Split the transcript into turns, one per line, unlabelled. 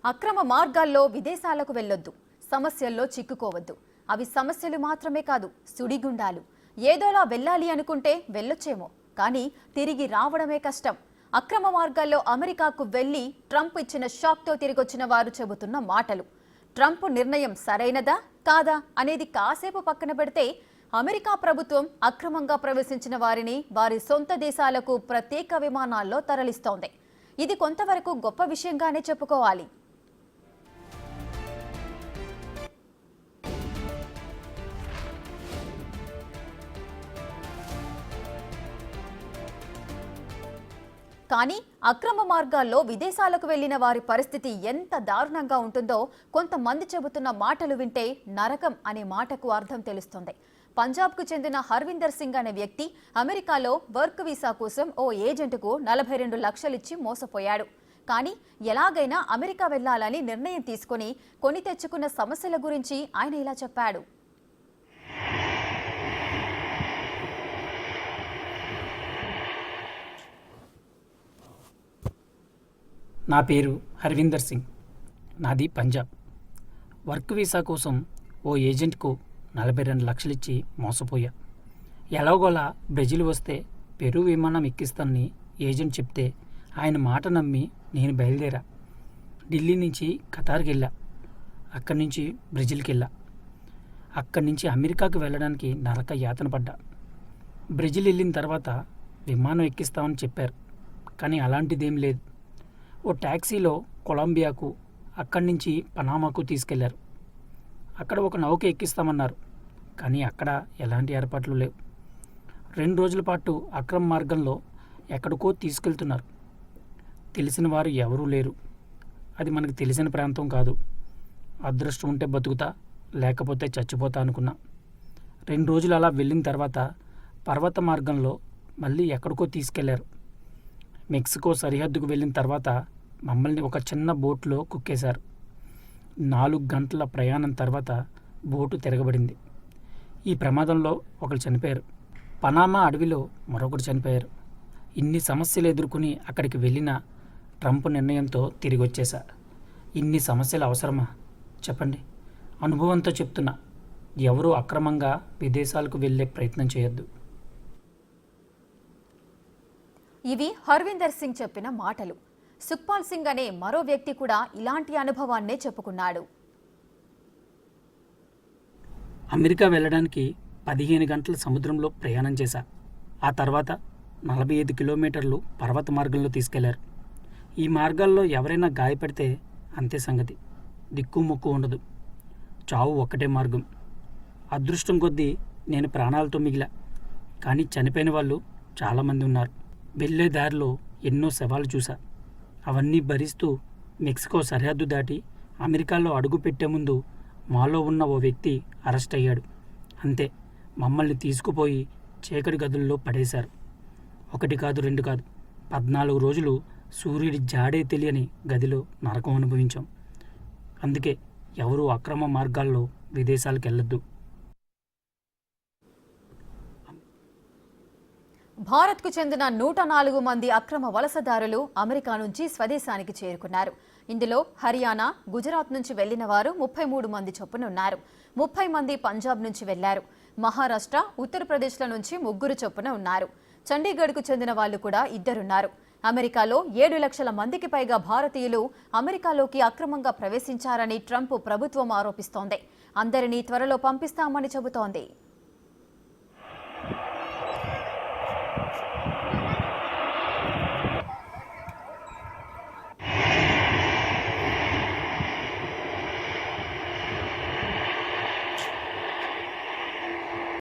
అక్రమ మార్గాల్లో విదేశాలకు వెళ్ళొద్దు, సమస్యల్లో చిక్కుకోవద్దు. అవి సమస్యలు మాత్రమే కాదు, సుడిగుండాలు. ఏదోలా వెళ్ళాలి అనుకుంటే వెళ్ళొచ్చేమో, కానీ తిరిగి రావడమే కష్టం. అక్రమ మార్గాల్లో అమెరికాకు వెళ్లి ట్రంప్ ఇచ్చిన షాక్తో తిరిగొచ్చిన వారు చెబుతున్న మాటలు. ట్రంప్ నిర్ణయం సరైనదా కాదా అనేది కాసేపు పక్కన పెడితే, అమెరికా ప్రభుత్వం అక్రమంగా ప్రవేశించిన వారిని వారి సొంత దేశాలకు ప్రత్యేక విమానాల్లో తరలిస్తోంది. ఇది కొంతవరకు గొప్ప విషయంగానే చెప్పుకోవాలి. కానీ అక్రమ మార్గాల్లో విదేశాలకు వెళ్లిన వారి పరిస్థితి ఎంత దారుణంగా ఉంటుందో కొంతమంది చెబుతున్న మాటలు వింటే నరకం అనే మాటకు అర్థం తెలుస్తుంది. పంజాబ్కు చెందిన హర్విందర్ సింగ్ అనే వ్యక్తి అమెరికాలో వర్క్ వీసా కోసం ఓ ఏజెంట్కు 42 లక్షలిచ్చి మోసపోయాడు. కానీ ఎలాగైనా అమెరికా వెళ్లాలని నిర్ణయం తీసుకుని కొని తెచ్చుకున్న సమస్యల గురించి ఆయన ఇలా చెప్పాడు.
నా పేరు హర్విందర్ సింగ్, నాది పంజాబ్. వర్క్ వీసా కోసం ఓ ఏజెంట్కు 42 లక్షలిచ్చి మోసపోయా. ఎలాగోలా బ్రెజిల్ వస్తే పెరు విమానం ఎక్కిస్తానని ఏజెంట్ చెప్తే ఆయన మాట నమ్మి నేను బయలుదేరా. ఢిల్లీ నుంచి ఖతార్కి వెళ్ళా, అక్కడి నుంచి బ్రెజిల్కి వెళ్ళా. అక్కడి నుంచి అమెరికాకు వెళ్ళడానికి నరక యాతన పడ్డా. బ్రెజిల్ వెళ్ళిన తర్వాత విమానం ఎక్కిస్తామని చెప్పారు, కానీ అలాంటిదేం లేదు. ఓ ట్యాక్సీలో కొలంబియాకు, అక్కడి నుంచి పనామాకు తీసుకెళ్లారు. అక్కడ ఒక నౌక ఎక్కిస్తామన్నారు, కానీ అక్కడ ఎలాంటి ఏర్పాట్లు లేవు. 2 రోజుల పాటు అక్రమ మార్గంలో ఎక్కడికో తీసుకెళ్తున్నారు. తెలిసిన వారు ఎవరూ లేరు. అది మనకు తెలిసిన ప్రాంతం కాదు. అదృష్టం ఉంటే బతుకుతా, లేకపోతే చచ్చిపోతా అనుకున్నా. 2 రోజులు అలా వెళ్ళిన తర్వాత పర్వత మార్గంలో మళ్ళీ ఎక్కడికో తీసుకెళ్లారు. మెక్సికో సరిహద్దుకు వెళ్ళిన తర్వాత మమ్మల్ని ఒక చిన్న బోట్లో కుక్కేశారు. 4 గంటల ప్రయాణం తర్వాత బోటు తిరగబడింది. ఈ ప్రమాదంలో ఒకరు చనిపోయారు. పనామా అడవిలో మరొకరు చనిపోయారు. ఇన్ని సమస్యలు ఎదుర్కొని అక్కడికి వెళ్ళిన ట్రంప్ నిర్ణయంతో తిరిగి వచ్చేసా. ఇన్ని సమస్యలు అవసరమా చెప్పండి? అనుభవంతో చెప్తున్నా, ఎవరూ అక్రమంగా విదేశాలకు వెళ్ళే ప్రయత్నం చేయొద్దు.
ఇవి హర్విందర్ సింగ్ చెప్పిన మాటలు. సుఖ్పాల్ సింగ్ అనే మరో వ్యక్తి కూడా ఇలాంటి అనుభవాన్నే చెప్పుకున్నాడు.
అమెరికా వెళ్ళడానికి 15 గంటల సముద్రంలో ప్రయాణం చేశా. ఆ తర్వాత 45 కిలోమీటర్లు పర్వత మార్గంలో తీసుకెళ్లారు. ఈ మార్గాల్లో ఎవరైనా గాయపడితే అంతే సంగతి. దిక్కు మొక్కు ఉండదు. చావు ఒక్కటే మార్గం. అదృష్టం కొద్దీ నేను ప్రాణాలతో మిగిలా, కానీ చనిపోయిన వాళ్ళు చాలామంది ఉన్నారు. వెళ్ళే దారిలో ఎన్నో శవాలు చూసా. అవన్నీ భరిస్తూ మెక్సికో సరిహద్దు దాటి అమెరికాలో అడుగు పెట్టే ముందు మాలో ఉన్న ఓ వ్యక్తి అరెస్ట్ అయ్యాడు. అంతే, మమ్మల్ని తీసుకుపోయి చీకటి గదుల్లో పడేశారు. 1 కాదు 2 కాదు, 14 రోజులు సూర్యుడి జాడే తెలియని గదిలో నరకం అనుభవించాం. అందుకే ఎవరూ అక్రమ మార్గాల్లో విదేశాలకు వెళ్ళొద్దు.
భారత్కు చెందిన 104 మంది అక్రమ వలసదారులు అమెరికా నుంచి స్వదేశానికి చేరుకున్నారు. ఇందులో హర్యానా, గుజరాత్ నుంచి వెళ్లిన వారు 33 మంది చొప్పున ఉన్నారు. 30 మంది పంజాబ్ నుంచి వెళ్లారు. మహారాష్ట్ర, ఉత్తరప్రదేశ్ల నుంచి 3 చొప్పున ఉన్నారు. చండీగఢ్కు చెందిన వాళ్లు కూడా 2 ఉన్నారు. అమెరికాలో 7 లక్షల మందికి పైగా భారతీయులు అమెరికాలోకి అక్రమంగా ప్రవేశించారని ట్రంప్ ప్రభుత్వం ఆరోపిస్తోంది. అందరినీ త్వరలో పంపిస్తామని చెబుతోంది.